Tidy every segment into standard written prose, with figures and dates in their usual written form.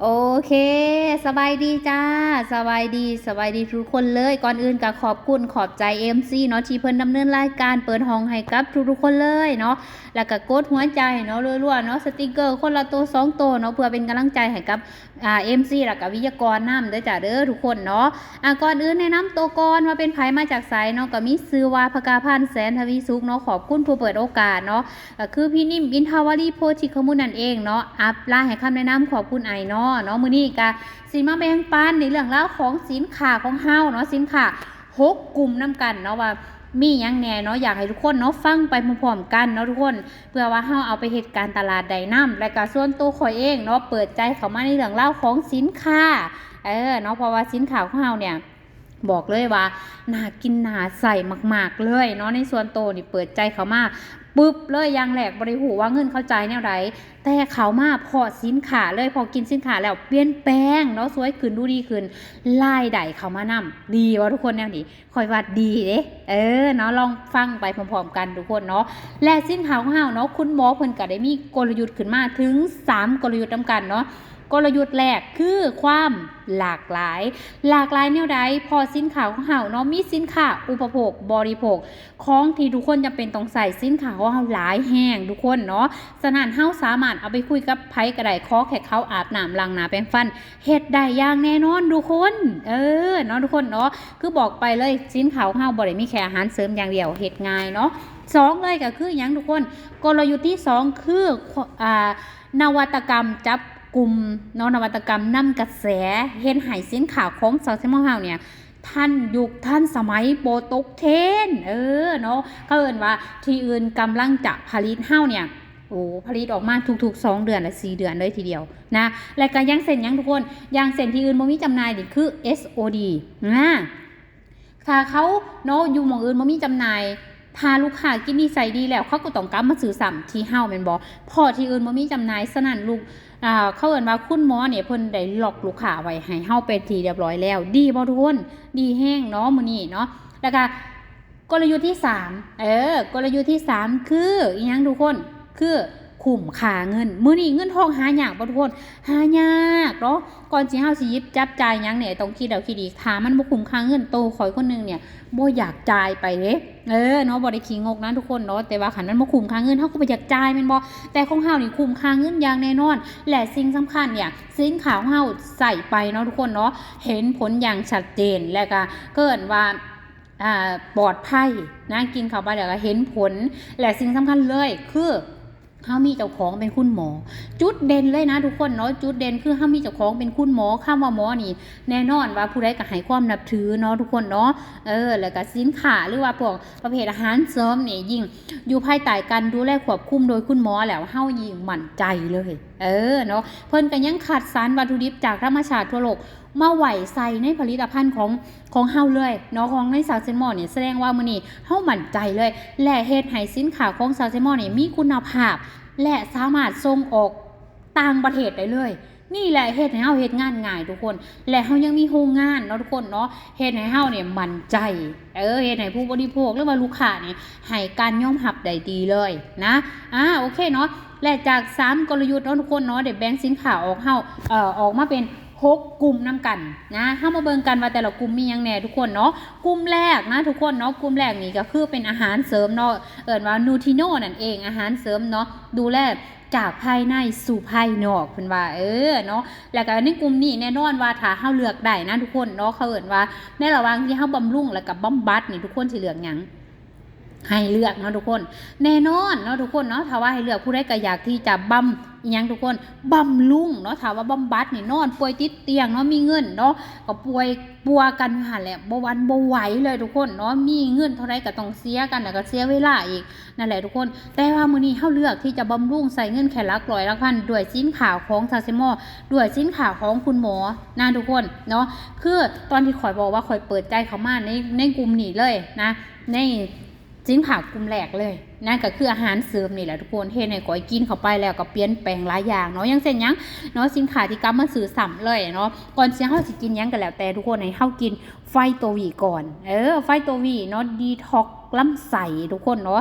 โอเคสบายดีจ้าสบายดีทุกคนเลยก่อนอื่นก็ขอบคุณขอบใจ MC เนาะที่เพิ่นดำเนินรายการเปิดห้องให้กับทุกๆคนเลยเนาะแล้วก็กดหัวใจเนาะรัวๆเนาะสติกเกอร์คนละตัว2ตัวเนาะเพื่อเป็นกำลังใจให้กับMC แล้วก็วิทยากรนำเด้อจ้าเด้อทุกคนเนาะก่อนอื่นแนะนำตัวก่อนว่าเป็นไผมาจากไสเนาะก็มีชื่อว่าภกาพันธ์แสนทวีสุขเนาะขอบคุณผู้เปิดโอกาสเนาะก็คือพี่นิ่มอินทาวลีโพธิขมุนนั่นเองเนาะอัปไลน์ให้คำแนะนำขอบคุณไอเนาะมื้อนี้ก็สิมาแบ่งปันในเรื่องราวของสินค้าของเฮาเนาะสินค้า6กลุ่มนํกันเนาะว่ามีหยังแหน่เนาะอยากให้ทุกคนเนาะฟังไปพร้อมๆกันเนาะทุกคนเพื่อว่าเฮาเอาไปเฮ็ดการตลาดได้นำและก็ส่วนตัวข่อยเองเนาะเปิดใจเข้ามาในเรื่องราวของสินค้าเนาะเพราะว่าสินค้าของเฮาเนี่ยบอกเลยว่าน่ากินน่าใส่มากๆเลยเนาะในส่วนตัวนี่เปิดใจเข้ามาปึ๊บเลยอย่างแรกบ่ได้ฮู้ว่าเงินเข้าใจแนวใดแต่เข้ามาพอสินค้าเลยพอกินสินค้าแล้วเปลี่ยนแปลงเนาะสวยขึ้นดูดีขึ้นรายได้เข้ามานำดีบ่ทุกคนแนวนี้ค่อยว่าดีเด้เนาะลองฟังไปพร้อมๆกันทุกคนเนาะและสินค้าของเฮาเนาะคุณหมอเพิ่นก็ได้มีกลยุทธ์ขึ้นมาถึง3กลยุทธ์นำกันเนาะกลยุทธ์แรกคือความหลากหลายแนวใดพอสินค้าของเฮาเนาะมีสินค้าอุปโภคบริโภคของที่ทุกคนจำเป็นต้องใส่สินค้าของเฮาหลายแห้งทุกคนเนาะฉะนั้นเฮาสามารถเอาไปคุยกับไผก็ได้ขอแค่เขาอาบน้ำล้างหน้าแปรงฟันเฮ็ดได้อย่างแน่นอนทุกคนเนาะทุกคนเนาะคือบอกไปเลยสินค้าของเฮาบ่ได้มีแค่อาหารเสริมอย่างเดียวเฮ็ดง่ายเนาะ2เลยก็คือหยังทุกคนกลยุทธ์ที่2คือนวัตกรรมจับกลุ่มเนาะนวัตกรรมนำกระแสเฮ็ดให้สินค้าของซอสเซมอลเฮาเนี่ยทันยุคทันสมัยโบตกเทรนเนาะเขาเอิ้นว่าที่อื่นกำลังจะผลิตเฮาเนี่ยผลิตออกมาทุกๆ2เดือนและ4เดือนเลยทีเดียวนะและก็ยังเซ็นยังทุกคนยังเซ็นที่อื่นบ่มีจำหน่ายนี่คือ SOD นะถ้าเขาเนาะอยู่หม้องอื่นบ่มีจำหน่ายถ้าลูกค้ากินนิสัยดีแล้วเขาก็ต้องกลับมาซื้อซ้ำที่เฮาแม่นบ่พอที่อื่นบ่มีจำหน่ายฉะนั้นลูกเขาเอิ้นว่าคุณหมอเนี่ยเพิ่นได้ล็อกลูกค้าไว้ให้เฮาเป็นที่เรียบร้อยแล้วดีบ่ทุกคนดีแฮงเนาะมื้อนี้เนาะแล้วก็กลยุทธ์ที่3กลยุทธ์ที่3คืออีหยังทุกคนคือคุ้มค่าเงินมื้อนี้เงินทองหายากบ่ทุกคนหายากเนาะก่อนสิเฮาสิหยิบจับจ่ายหยังเนี่ยต้องคิดแล้วคิดอีกถ้ามันบ่คุ้มค่าเงินโตข้อยคนนึงเนี่ยบ่อยากจ่ายไปเด้เนาะบ่ได้ขี้งกนะทุกคนเนาะแต่ว่าคันมันบ่คุ้มค่าเงินเฮาก็บ่อยากจ่ายแม่นบ่แต่ของเฮานี่คุ้มค่าเงินอย่างแน่นอนและสิ่งสำคัญเนี่ยสินค้าของเฮาใส่ไปเนาะทุกคนเนาะเห็นผลอย่างชัดเจนและก็เกิดว่าปลอดภัยนะกินเข้าไปแล้วก็เห็นผลและสิ่งสำคัญเลยคือเฮามีเจ้าของเป็นคุณหมอจุดเด่นเลยนะทุกคนเนาะจุดเด่นคือเฮามีเจ้าของเป็นคุณหมอคำว่าหมอนี่แน่นอนว่าผู้ใดก็ให้ความนับถือเนาะทุกคนเนาะแล้วก็สินค้าหรือว่าพวกประเภทอาหารเสริมนี่ยิ่งอยู่ภายใต้การดูแลควบคุมโดยคุณหมอแล้วเฮายิ่งมั่นใจเลยเนาะเพิ่นก็ยังคัดสรรวัตถุดิบจากธรรมชาติทั่วโลกมาไหวใส่ในผลิตภัณฑ์ของเฮาเลยเนาะของในซาวเซนมอนี่แสดงว่ามื้อนี้เฮามั่นใจเลยและเฮ็ดให้สินค้าของซาวเซนมอนี่มีคุณภาพและสามารถส่งออกต่างประเทศได้เลยนี่แหละเฮ็ดให้เฮาเฮ็ดงานง่ายทุกคนและเฮายังมีโรงงานเนาะทุกคนเนาะเฮ็ดให้เฮาเนี่ยมั่นใจเฮ็ดให้ผู้บริโภคหรือว่าลูกค้านี่ให้การยอมรับได้ดีเลยนะโอเคเนาะและจาก3กลยุทธ์เนาะทุกคนเนาะได้แบ่งสินค้าออกมาเป็น6กลุ่มนำกันนะเฮามาเบิ่งกันว่าแต่ละกลุ่มมีหยังแหน่ทุกคนเนาะกลุ่มแรกนะทุกคนเนาะกลุ่มแรกนี่ก็คือเป็นอาหารเสริมเนาะเอิ้นว่านูทริโนนั่นเองอาหารเสริมเนาะดูแลจากภายในสู่ภายนอกเพิ่นว่าเนาะแล้วก็ในกลุ่มนี้แน่นอนว่าถ้าเฮาเลือกได้นะทุกคนเนาะเขาเอิ้นว่าในระหว่างที่เฮาบำรุงแล้วก็บำบัดนี่ทุกคนสิเลือกหยังให้เลือกเนาะทุกคนแน่นอนเนาะทุกคนเนาะถ้าว่าให้เลือกผู้ใดก็อยากที่จะอีหยังทุกคนบำรุงเนาะถ้าว่าบำบัดนี่นอนป่วยติดเตียงเนาะมีเงินเนาะก็ป่วยปัวกันหั่นแหละบ่หวันบ่ไหวเลยทุกคนเนาะมีเงินเท่าใดก็ต้องเสียกันแล้วก็เสียเวลาอีกนั่นแหละทุกคนแต่ว่ามื้อนี้เฮาเลือกที่จะบำรุงใส่เงินแค่หลักร้อยหลักพันด้วยสินค้าของซาซิโมด้วยสินค้าของคุณหมอนะทุกคนเนาะคือตอนที่ข่อยบอกว่าข่อยเปิดใจเข้ามาในกลุ่มนี้เลยนะในสินค้ากลุ่มแรกเลยนั่นก็คืออาหารเสริมนี่แหละทุกคนเฮ็ดให้ก้อยกินเข้าไปแล้วก็เปลี่ยนแปลงหลายอย่างเนาะอย่างเช่นหยังเนาะสินค้าที่กำมาซื้อซ้ำเลยเนาะก่อนสิเฮาสิกินหยังก็แล้วแต่ทุกคนให้เฮากินไฟโตวีก่อนไฟโตวีเนาะดีท็อกลำไส้ทุกคนเนาะ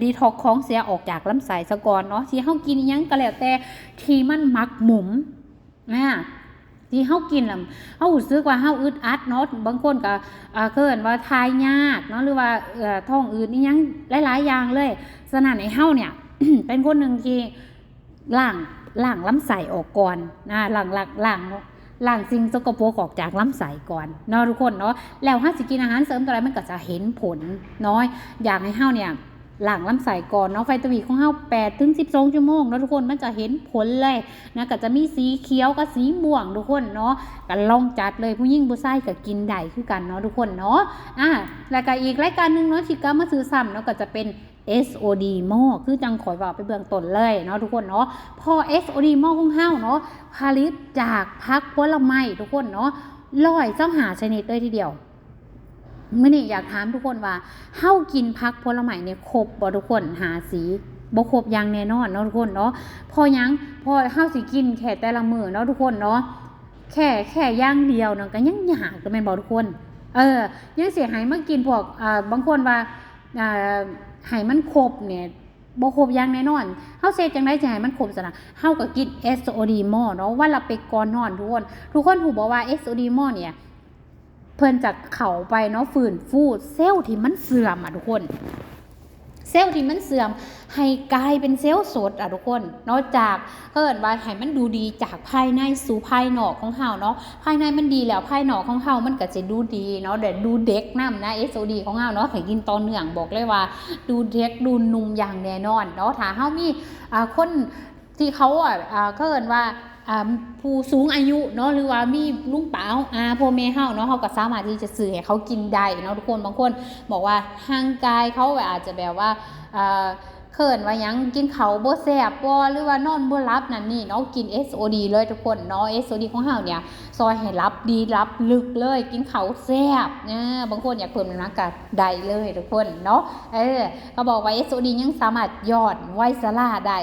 ดีท็อกของเสียออกจากลำไส้ซะก่อนเนาะสิเฮากินหยังก็แล้วแต่ที่มันมักหมม ที่เฮากินแล้วเฮารู้สึกว่าเฮาอึดอัดเนาะบางคนก็เกินว่าทายยากเนาะหรือว่าท้องอืดอีหยังหลายๆอย่างเลยฉะนั้นไอ้เฮาเนี่ย เป็นคนหนึ่งที่ล้างลำไส้ออกก่อนนะล้างสิ่งสกปรกออกจากลำไส้ก่อนเนาะทุกคนเนาะแล้วถ้าสิกินอาหารเสริมตัวใดมันก็จะเห็นผลน้อยอยากให้เฮาเนี่ยล้างลำไส้ก่อนเนาะไฟตวีของเฮา8 ถึง 12 ชั่วโมงเนาะทุกคนมันจะเห็นผลเลยนะก็จะมีสีเขียวกับสีม่วงทุกคนเนาะก็ลองจัดเลยผู้หญิงผู้ชายก็กินได้คือกันเนาะทุกคนเนาะแล้วก็อีกรายการนึงเนาะที่ก็มาซื้อซ้ำเนาะก็จะเป็น SOD หม้อคือจังข่อยบอกไปเบื้องต้นเลยเนาะทุกคนเนาะพอ SOD หม้อของเฮาเนาะผลิตจากผักผลไม้ทุกคนเนาะ125ชนิดเลยทีเดียวมื้อนี้อยากถามทุกคนว่าเฮากินผักผลไม้เนี่ยครบบ่ทุกคนหาสีบ่ครบอย่างแน่นอนเนาะทุกคนเนาะพอเฮาสิกินแค่แต่ละมื้อเนาะทุกคนเนาะแค่อย่างเดียวเนาะก็ยังยากก็แม่นบ่ทุกคนยังสิให้มากินพวกบางคนว่าให้มันครบเนี่ยบ่ครบอย่างแน่นอนเฮาเซตจังได๋สิให้มันครบซะนะเฮาก็กิน SOD หม้อเนาะวันละเป็กก่อนนอนทุกคนฮู้บ่ว่า SOD หม้อเนี่ยเพิ่นจะเข้าไปเนาะฟื้นฟูเซลล์ที่มันเสื่อมทุกคนเซลล์ที่มันเสื่อมให้กลายเป็นเซลล์สดทุกคนนอกจากว่าให้มันดูดีจากภายในสู่ภายนอกของเฮาเนาะภายในมันดีแล้วภายนอกของเฮามันก็จะดูดีเนาะเดี๋ยวดูเด็กนำนะ SOD ของเฮาเนาะให้กินต่อเนื่องบอกเลยว่าดูเด็กดูหนุ่มอย่างแน่นอนเนาะถ้าเฮามีคนที่เขาว่าผู้สูงอายุเนาะหรือว่ามีลุงป๋าพ่อแม่เฮาเนาะเฮาก็สามารถที่จะซื้อให้เขากินได้เนาะทุกคนบางคนบอกว่าห่างกายเขาอาจจะแบบว่าว่าหยังกินเขาบ่แซ่บบ่หรือว่านอนบ่หลับนั่นนี่เนาะกิน SOD เลยทุกคนเนาะ SOD ของเฮาเนี่ยซอยให้รับดีรับลึกเลยกินเขาแซ่บบางคนอยากเพิ่มน้ำหนักก็ได้เลยทุกคนเนาะก็บอกว่า SOD ยังสามารถยอดไวสลาได้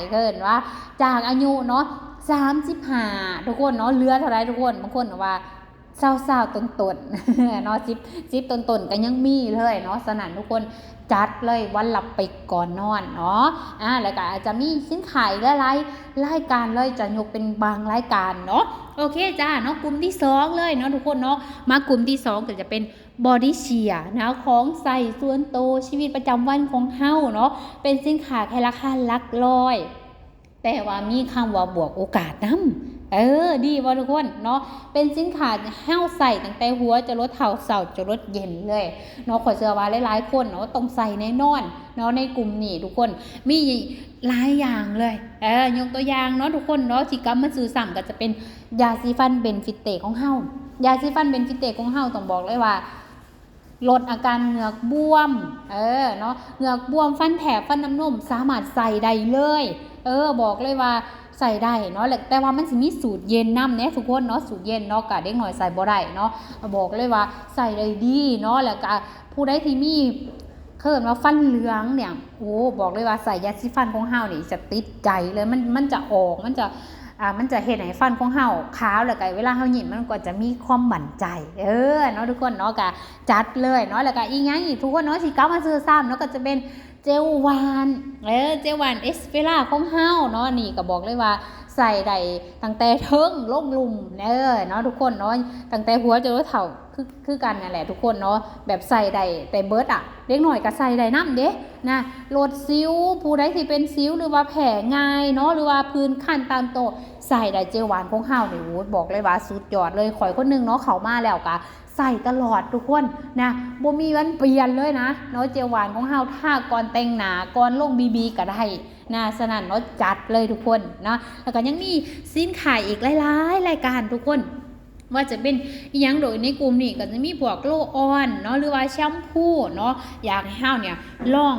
ว่าจากอายุเนาะ35ทุกคนเนาะเหลือเท่าไรทุกคนบางคนว่าเศร้าๆต้นๆเนาะ10ต้นๆก็ยังมีเลยเนาะสนั่นทุกคนจัดเลยวันหลับไปก่อนนอนเนาะแล้วก็อาจจะมีสินค้าหลายรายการเลยจะยกเป็นบางรายการเนาะโอเคจ้าเนาะกลุ่มที่2เลยเนาะทุกคนเนาะมากลุ่มที่2ก็จะเป็นบอดี้เชียร์นะของใส่ส่วนโตชีวิตประจำวันของเฮาเนาะเป็นสินค้าแค่ราคาหลักร้อยแต่ว่ามีคำว่าบวกโอกาสนำดีว่าทุกคนเนาะเป็นสินค้าเฮาใส่ตั้งแต่หัวจะลดเท้าเสาจะลดเย็นเลยเนาะขอเชื่อว่าหลายๆคนเนาะต้องใส่แน่นอนเนาะในกลุ่มนี้ทุกคนมีหลายอย่างเลยยกตัวอย่างเนาะทุกคนเนาะที่กำมาซื้อซ้ำก็จะเป็นยาสีฟันเบนฟิตเตของเฮายาสีฟันเบนฟิตเตของเฮาต้องบอกเลยว่าลดอาการเหงือกบวมเนาะเหงือกบวมฟันแถบฟันน้ำนมสามารถใส่ได้เลยบอกเลยว่าใส่ได้เนาะแต่ว่ามันสิมีสูตรเย็นน้ำเนี่ยทุกคนเนาะสูตรเย็นเนาะกะเด็กหน่อยใส่บ่ได้เนาะบอกเลยว่าใส่ได้ดีเนาะแล้วก็ผู้ใดที่มีว่าฟันเหลืองเนี่ยบอกเลยว่าใส่ยาสีฟันของเฮานี่จะติดใจเลยมันจะออกมันจะเฮ็ดให้ฟันของเฮาขาวแล้วก็เวลาเฮายิ้มมันก็จะมีความมั่นใจเนาะทุกคนเนาะก็จัดเลยเนาะแล้วก็อีกอย่างอีกทุกคนเนาะสิกลับมาซื้อซ้ำเนาะก็จะเป็นเจลวานเจลวานเอสเฟล่าของเฮาเนาะนี่ก็บอกเลยว่าใส่ได้ตั้งแต่เทิงลงลุ่มเนาะทุกคนเนาะตั้งแต่หัวจนเท้าคือกันนั่นแหละทุกคนเนาะแบบใส่ได้แต่เบิดเล็กหน่อยก็ใส่ได้นำเด้นะลดสิวผู้ใดที่เป็นสิวหรือว่าแผลง่ายเนาะหรือว่าพื้นคันตามโตใส่ได้เจลวานของเฮานี่บอกเลยว่าสุดยอดเลยข่อยคนนึงเนาะเข้ามาแล้วก็ใส่ตลอดทุกคนนะบ่มีวันเปลี่ยนเลยนะเนาะเจลหวานของเฮาถ้าก่อนแต่งหน้าก่อนลงบีก็ได้นะสนั่นเนาะจัดเลยทุกคนนะแล้วก็ยังมีสินค้าอีกหลายๆรายการทุกคนว่าจะเป็นอีหยังโดยในกลุ่มนี้ก็จะมีพวกโลออนเนาะหรือว่าแชมพูเนาะอยากให้เฮาเนี่ยลอ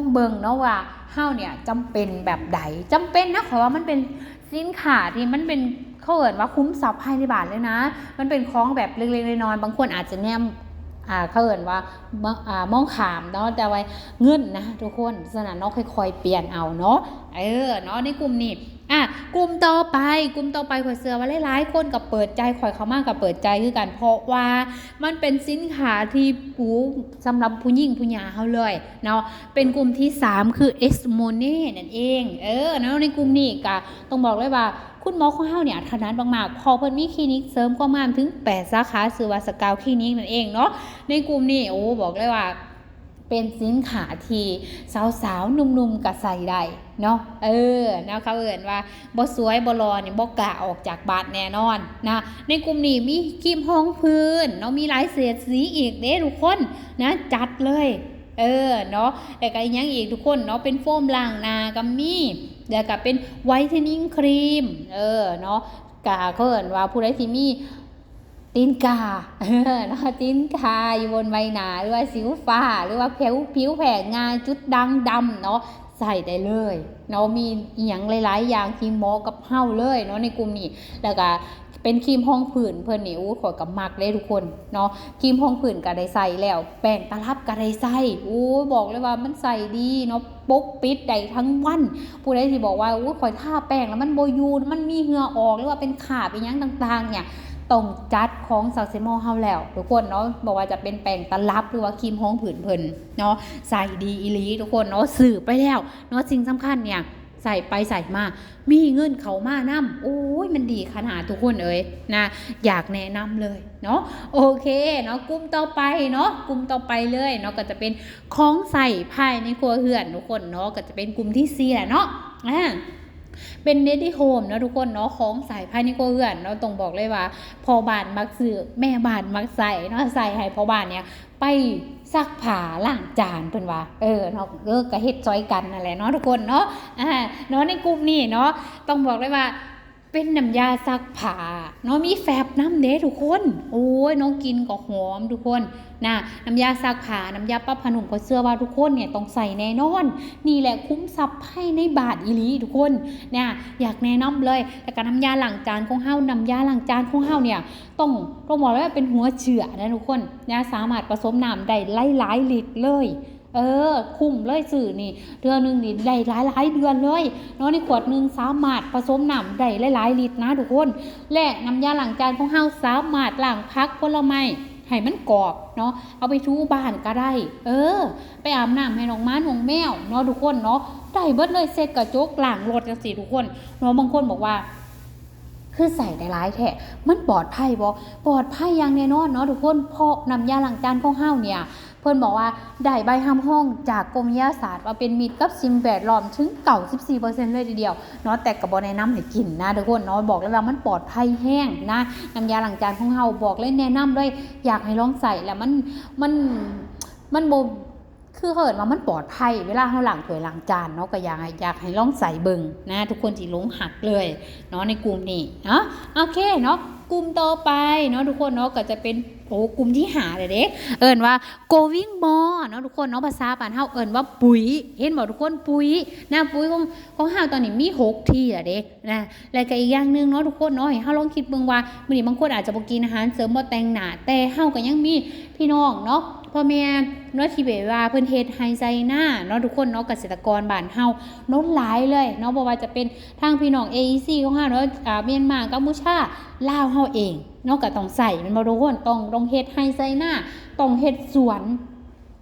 งเบิ่งเนาะว่าเฮาเนี่ยจำเป็นแบบใดจำเป็นนะเพราะว่ามันเป็นสินค้าที่มันเป็นเขาเอิ้นว่าคุ้มทรัพย์ภายในบ้านเลยนะมันเป็นของแบบเล็กๆน้อยๆบางคนอาจจะแนมเขาเอิ้นว่ามองขามเนาะแต่ว่าเงินนะทุกคนฉะนั้นเนาะค่อยๆเปลี่ยนเอาเนาะเนาะในกลุ่มนี้ อ่ะกลุ่มต่อไปข่อยเสือว่าหลายๆคนก็เปิดใจข่อยเข้ามาก็เปิดใจคือกันเพราะว่ามันเป็นสินค้าที่สำหรับผู้หญิงผู้หญิงเฮาเลยเนาะเป็นกลุ่มที่3คือ S Mone นั่นเองเนาะในกลุ่มนี้ก็ต้องบอกเลยว่าคุณหมอของเฮาเนี่ยถนัดมากๆพอเพิ่นมีคลินิกเสริมความงามถึง8สาขาชื่อว่าสกาวคลินิกนั่นเองเนาะในกลุ่มนี้บอกเลยว่าเป็นสินค้าที่สาวๆหนุ่มๆก็ใส่ได้เนาะนะเขาเอ่นว่าบ่สวยบ่หล่อนี่บ่กล้าออกจากบ้านแน่นอนนะในกลุ่มนี้มีครีมรองพื้นเนาะมีหลายเฉดสีอีกเด้ทุกคนนะจัดเลยเนาะแล้วก็อีกอย่างอีกทุกคนเนาะเป็นโฟมล้างหน้าก็มีแล้วก็เป็นไวท์เทนนิ่งครีมเนาะกาเขาเอ่นว่าผู้ใดที่มีตีนกาเนาะตีนกาอยู่บนใบหน้าหรือว่าสิวฟ้าหรือว่าผิวแพ้ง่ายจุดด่างดำเนาะใส่ได้เลยเนาะมีอย่างหลายๆอย่างที่เหมาะกับเฮาเลยเนาะในกลุ่มนี้แล้วก็เป็นครีมพองผื่นเพิ่นนี่ขอยกับมักเลยทุกคนเนาะครีมพองผื่นก็ได้ใส่แล้วแป้งตลับก็ได้ใส่บอกเลยว่ามันใส่ดีเนาะปกปิดได้ทั้งวันผู้ใดที่บอกว่าข่อยทาแป้งแล้วมันบ่อยู่มันมีเหงื่อออกหรือว่าเป็นคราบอีหยังต่างๆเนี่ยต้องจัดของซักเซมอลเฮาแล้วทุกคนเนาะบอกว่าจะเป็นแป้งตลับหรือว่าครีมพองผื่นเพิ่นเนาะใส่ดีอีหลีทุกคนเนาะสืบไปแล้วเนาะสิ่งสำคัญเนี่ยใส่ไปใส่มามีเงินเขามานำมันดีขนาดทุกคนนะอยากแนะนำเลยเนาะโอเคเนาะกลุ่มต่อไปเนาะกลุ่มต่อไปเลยเนาะก็จะเป็นของใส่ภายในครัวเรือนทุกคนเนาะก็จะเป็นกลุ่มที่4แหละเนาะเป็นเดดี้โฮมเนาะทุกคนเนาะของใส่ภายในครัวเรือนเนาะต้องบอกเลยว่าพ่อบ้านมักซื้อแม่บ้านมักใส่เนาะใส่ให้พ่อบ้านเนี่ยไปซักผ้าล้างจานเพิ่นว่าเนาะก็เฮ็ดซอยกันนั่นแหละเนาะทุกคนเนาะเนาะในกลุ่มนี้เนาะต้องบอกเลยว่าเป็นน้ำยาซักผ้าเนาะมีแฟบน้ำเด้ทุกคนน้องกินก็หอมทุกคนนะน้ำยาซักผ้าน้ำยาปรับผ้านุ่มก็เชื่อว่าทุกคนเนี่ยต้องใส่แน่นอนนี่แหละคุ้มทรัพย์ให้ในบาทอีหลีทุกคนเนี่ยอยากแนะนำเลยแต่การน้ำยาล้างจานของเฮาน้ำยาล้างจานของเฮาเนี่ยต้องบอกเลยว่าเป็นหัวเชื้อนะทุกคนเนี่ยสามารถผสมน้ำได้หลายลิตรเลยคุ้มเลยสื่อนี่เดือนนึงนี่ได้หลายเดือนเลยเนาะในขวดนึงสามารถผสมน้ำได้หลายลิตรนะทุกคนและน้ำยาล้างจานของเฮาสามารถล้างผักผลไม้ให้มันกรอบเนาะเอาไปถูบ้านก็ได้ไปอาบน้ำให้น้องม้าน้องแมวเนาะทุกคนเนาะได้เบิดเลยเสร็จกระจกล้างรถจังซี่ทุกคนเนาะบางคนบอกว่าคือใส่ได้หลายแท้มันปลอดภัยบ่ปลอดภัยอย่างแน่นอนเนาะทุกคนเพราะน้ำยาล้างจานของเฮาเนี่ยเพิ่นบอกว่าได้ใบห้ามห้องจากกรมวิทยาศาสตร์ว่าเป็นมิตรกับสิ่งแวดล้อมถึง94%เลยทีเดียวเนาะแต่ก็บ่แนะนำให้กินนะทุกคนเนาะบอกเลยว่ามันปลอดภัยแห้งนะน้ำยาล้างจานของเฮาบอกเลยแนะนำเลยอยากให้ลองใส่แล้วมันบ่คือเหินว่ามันปลอดภัยเวลาเราล้างถ้วยล้างจานเนาะก็อยากให้ลองใส่เบิ่งนะทุกคนที่หลงหักเลยเนาะในกลุ่มนี้เนาะโอเคเนาะกลุ่มต่อไปเนาะทุกคนเนาะก็จะเป็นกลุ่มที่หาเลยเด้เอิ้นว่า going more เนาะทุกคนเนาะภาษาบ้านเฮาเอิ้นว่าปุ๋ยเห็นบ่ทุกคนปุ๋ยนะปุ๋ยของเฮาตอนนี้มี6ที่อ่ะเด้นะแล้วก็อีกอย่างนึงเนาะทุกคนเนาะให้เฮาลองคิดเบิ่งว่ามื้อนี้บางคนอาจจะบ่กินอาหารเสริมบ่แต่งหน้าแต่เฮาก็ยังมีพี่น้องเนาะพ่อแม่เนาะที่แบบว่าเพิ่นเฮ็ดไฮไซน่าเนาะทุกคนเนาะเกษตรกรบ้านเฮาเนาะหลายเลยเนาะบ่ว่าจะเป็นทางพี่น้อง AEC ของเฮาเนาะเมียนมากัมพูชาลาวเฮาเองเนาะก็ต้องใส่มันบ่ทุกคนต้องเฮ็ดไฮไซน่าต้องเฮ็ดสวน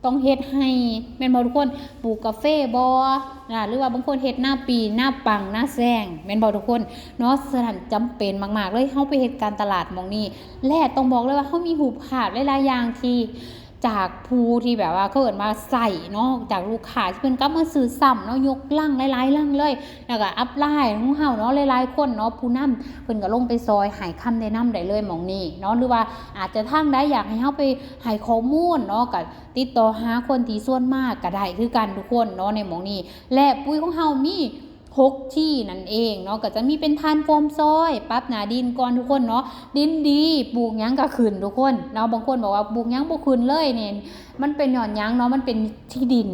ต้องเฮ็ดให้แม่นบ่ทุกคนปลูกกาแฟบ่หรือว่าบางคนเฮ็ดหน้าปีหน้าปังหน้าแซงแม่นบ่ทุกคนเนาะฉะนั้นจำเป็นมากๆเลยเฮาไปเฮ็ดการตลาดหม้องนี้และต้องบอกเลยว่าเฮามีรูปภาพหลายๆอย่างที่จากผู้ที่แบบว่าเขาเอิ้นมาใส่เนาะจากลูกค้าที่เพิ่นกลับมาซื้อซ้ำเนาะยกลังหลายๆลังเลยแล้วก็อัพไลน์ของเฮาเนาะหลายๆคนเนาะผู้นำเพิ่นก็ลงไปซอยให้คำแนะนำได้เลยหม่องนี้เนาะหรือว่าอาจจะทางใดอยากให้เฮาไปให้ข้อมูลเนาะก็ติดต่อหาคนที่ส่วนมากก็ได้คือกันทุกคนเนาะในหม่องนี้และปุ๋ยของเฮามี6ที่นั่นเองเนาะก็จะมีเป็นทานโฟมซอยปรับหน้าดินก่อนทุกคนเนาะดินดีปลูกหยังก็ขึ้นทุกคนเนาะบางคนบอกว่าปลูกหยังบ่ขึ้นเลยเนี่ยมันเป็นหย่อนหยังเนาะมันเป็นที่ดิน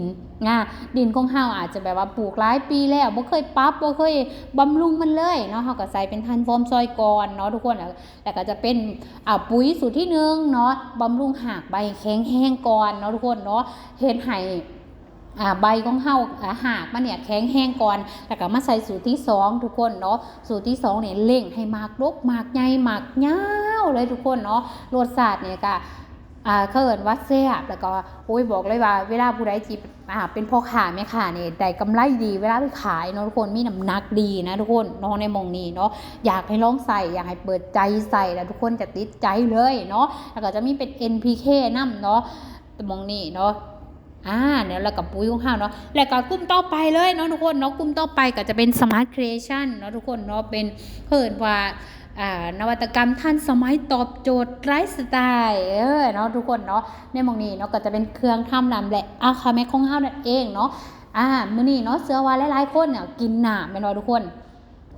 ดินของเฮาอาจจะแบบว่าปลูกหลายปีแล้วบ่เคยปรับบ่เคยบำรุงมันเลยเนาะเฮาก็ใส่เป็นทานโฟมซอยก่อนเนาะทุกคนแล้วก็จะเป็นปุ๋ยสูตรที่1เนาะบำรุงหากใบแข็งแห้งก่อนเนาะทุกคนเนาะเฮ็ดให้ ใบของเฮาหากมันเนี่ยแข็งแห้งก่อนแล้วก็มาใส่สูตรที่2ทุกคนเนาะสูตรที่2เนี่ยเล่งให้หมากรกหมากใหญ่หมากยาวเลยทุกคนเนาะรสชาติเนี่ยก็เขาเอิ้นว่าแซ่บแล้วก็โอ้ยบอกเลยว่าเวลาผู้ใดที่เป็นพ่อค้าแม่ค้าเนี่ยได้กำไรดีเวลาไปขายเนาะทุกคนมีน้ำหนักดีนะทุกคนน้องในมองนี้เนาะอยากให้ลองใส่อยากให้เปิดใจใส่แล้วทุกคนจะติดใจเลยเนาะแล้วก็จะมีเป็น NPK นํเนาะมองนี้เนาะเนี่ยแล้วกับปุ๋ยของเฮาเนาะแล้วก็กลุ่มต่อไปเลยเนาะทุกคนเนาะกลุ่มต่อไปก็จะเป็น Smart Creation เนาะทุกคนเนาะเป็นเพิ่นว่านวัตกรรมทันสมัยตอบโจทย์ไลฟ์สไตล์เนาะทุกคนเนาะในหม่องนี้เนาะก็จะเป็นเครื่องทำน้ำและอะคาเมกของเฮานั่นเองเนาะมื้อนี้เนาะเชื่อว่าหลายๆคนเนี่ยกินน้ำแม่นบ่ทุกคน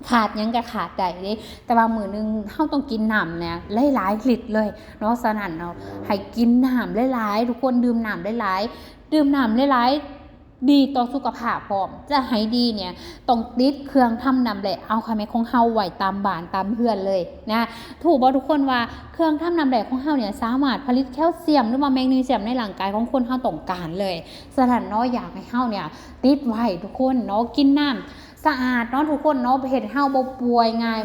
ขาดยังก็ขาดได้เด้แต่ว่ามื้อนึงเฮาต้องกินน้ำเนี่ยหลายๆลิตรเลยเนาะฉะนั้นเนาะให้กินน้ำหลายๆทุกคนดื่มน้ำหลายๆดื่มน้ำหลายๆดีต่อสุขภาพพร้อมจะให้ดีเนี่ยต้องติดเครื่องทำน้ำและเอาคาเมของเฮาไว้ตามบ้านตามเรือนเลยนะถูกบ่ทุกคนว่าเครื่องทำน้ำแหลกของเฮาเนี่ยสามารถผลิตแคลเซียมหรือว่าแมกนีเซียมในร่างกายของคนเฮาต้องการเลยฉะนั้นเนาะอยากให้เฮาเนี่ยติดไว้ทุกคนเนาะกินน้ำสะอาดเนาะทุกคนเนาะเฮ็ดเฮาบ่ป่วยง่าย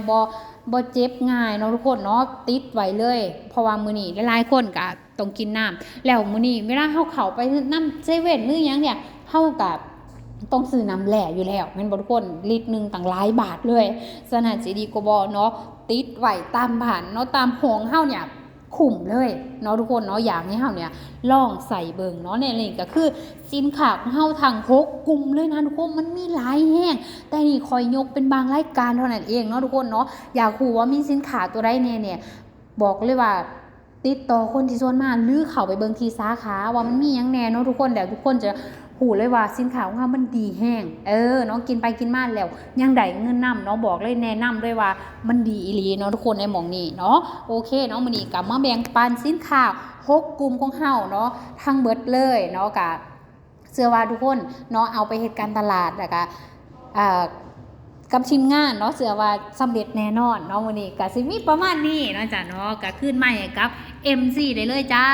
บ่เจ็บง่ายเนาะทุกคนเนาะติดไว้เลยเพราะว่ามื้อนี้หลายๆคนก็ต้องกินน้ำแล้วมื้อนี้เวลาเฮาเข้าไปน้ำเซเว่นหรือหยังเนี่ยเฮาก็ต้องซื้อน้ำแหล่อยู่แล้วแม่นบ่ทุกคนลิตรนึงตั้งหลายบาทเลยฉะนั้นสิดีกว่าบ่เนาะติดไว้ตามบ้านเนาะตามห้องเฮาเนี่ยคุ้มเลยเนาะทุกคนเนาะอยากให้เฮาเนี่ยลองใส่เบิ่งเนาะนี่ก็คือสินค้าของเฮาทั้ง6กลุ่มเลยนะทุกคนมันมีหลายแฮงแต่นี่คอยยกเป็นบางรายการเท่านั้นเองเนาะทุกคนเนาะอยากรู้ว่ามีสินค้าตัวใดแน่เนี่ยบอกเลยว่าติดต่อคนที่ส่วนมากหรือเข้าไปเบิ่งที่สาขาว่ามันมีหยังแน่เนาะทุกคนแล้วทุกคนจะหูเลยว่าสินค้าของเฮามันดีแห้งเนาะกินไปกินมาแล้วยังได้เงินนำเนาะบอกเลยแนะนำเลยว่ามันดีอีหลีเนาะทุกคนในหม่องนี้เนาะโอเคเนาะมื้อนี้ก็มาแบ่งปันสินค้า6กลุ่มของเฮาเนาะทั้งเบิดเลยเนาะก็เชื่อว่าทุกคนเนาะเอาไปเฮ็ดการตลาดแล้วก็กับทีมงานเนาะเชื่อว่าสำเร็จแน่นอนเนาะมื้อนี้ก็สิมีประมาณนี้เนาะจ้ะเนาะก็ขึ้นใหม่กับ MC ได้เลยจ้า